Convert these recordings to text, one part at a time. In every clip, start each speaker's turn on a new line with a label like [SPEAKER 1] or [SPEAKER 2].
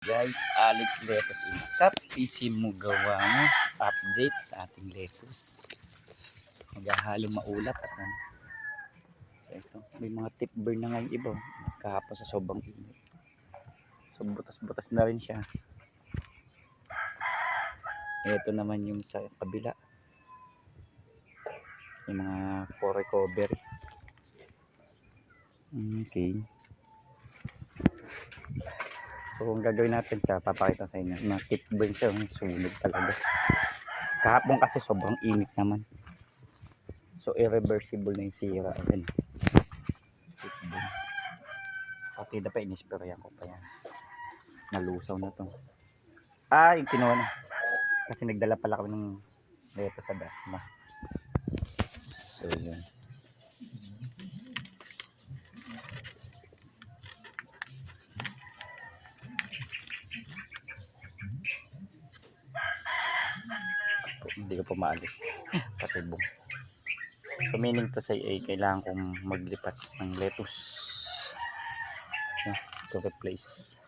[SPEAKER 1] Guys, Alex Lettuce in Cup. Easy mo gawa mo. Update sa ating lettuce. Maghahalong maulap at ano. So ito, may mga tip burn na ngayon iba. Kahapon sa sobrang init. So butas-butas na rin siya. Ito naman yung sa kabila. Yung mga for recovery. Okay. So kung gagawin natin siya, papakita sa inyo. Mga tip burn siya, sunog talaga. Kahapon kasi sobrang init naman. So irreversible na yung sira. Ayan. Tip burn. Okay na pa, inispirayan ko pa yan. Nalusaw na to. Yung kinuha na. Kasi nagdala pala kami ng leto sa Dasma. So yun. Hindi ko pa maalis. Patibong. So meaning to say ay kailangan kong maglipat ng lettuce to replace.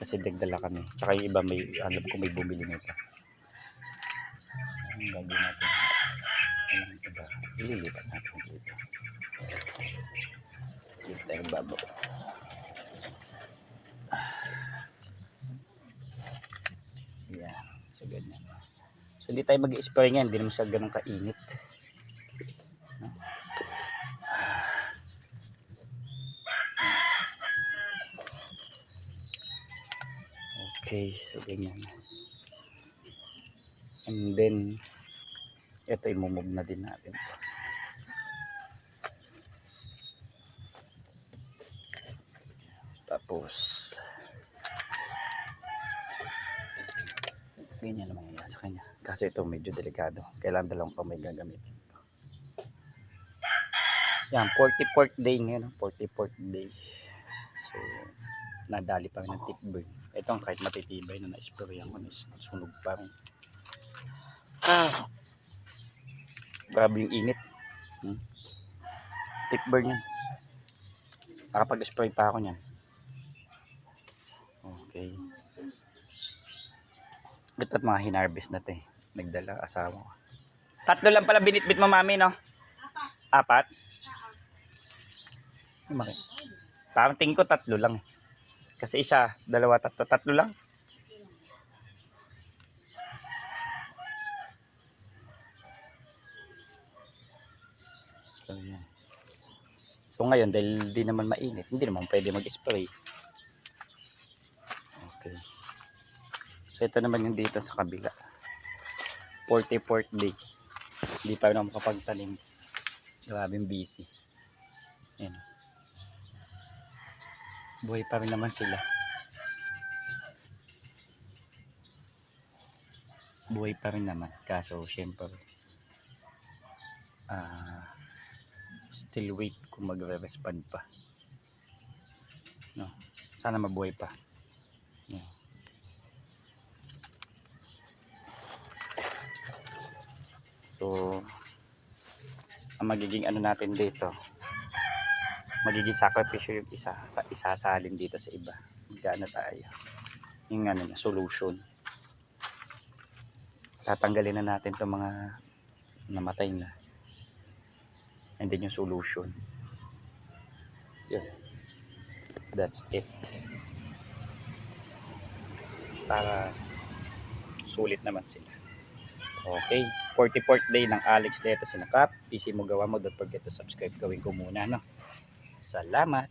[SPEAKER 1] Kasi nagdala kami. Tsaka yung iba may alam ko may bumili nito. Ang gagawin natin. Ayun iba. Ililipat natin dito. Dito tayo babaw. Yan. So ganyan. So hindi tayo mag-i-spray ngayon. Hindi naman siya ganun kainit. Okay. So ganyan. And then ito imumove na din natin. Tapos ganyan naman yan sa kanya. Kasi ito medyo delikado. Kailangan dalawang kamay gagamitin. Yan, 44th day ngayon. 44th day. So, nadali pa rin ng tip burn. Ito kahit matitibay na na-sprayan ko, sunog pa rin. Grabe yung init. Tip burn yan. Nakapag-spray pa ako niyan. Okay. Ito at mga hinarvest na ito eh. Nagdala asawa ko. 3 lang pala binitbit mo mami no? 4? Parang tingin ko 3 lang eh. Kasi 1, 2, 3, 3 lang. So ngayon dahil di naman mainit, hindi naman pwede mag-spray. Okay. So ito naman yung dito sa kabila. 44th day. Hindi pa rin ako makapagtanim. Grabing busy. Ayan. Buhay pa rin naman sila. Buhay pa rin naman. Kaso syempre still wait kung magre-respond pa. No. Sana mabuhay pa. Yeah. So ang magiging ano natin dito, magiging sakripisyo yung isa sa isasalin dito sa iba. Magkano tayo yung ano na solution. Tatanggalin na natin itong mga namatay na, and then yung solution. Yeah. That's it. Para sulit naman sila. Okay, 44th day ng Alex Lettuce in Cup. Easy mo gawa mo. Don't forget to subscribe. Gawin ko muna no. Salamat.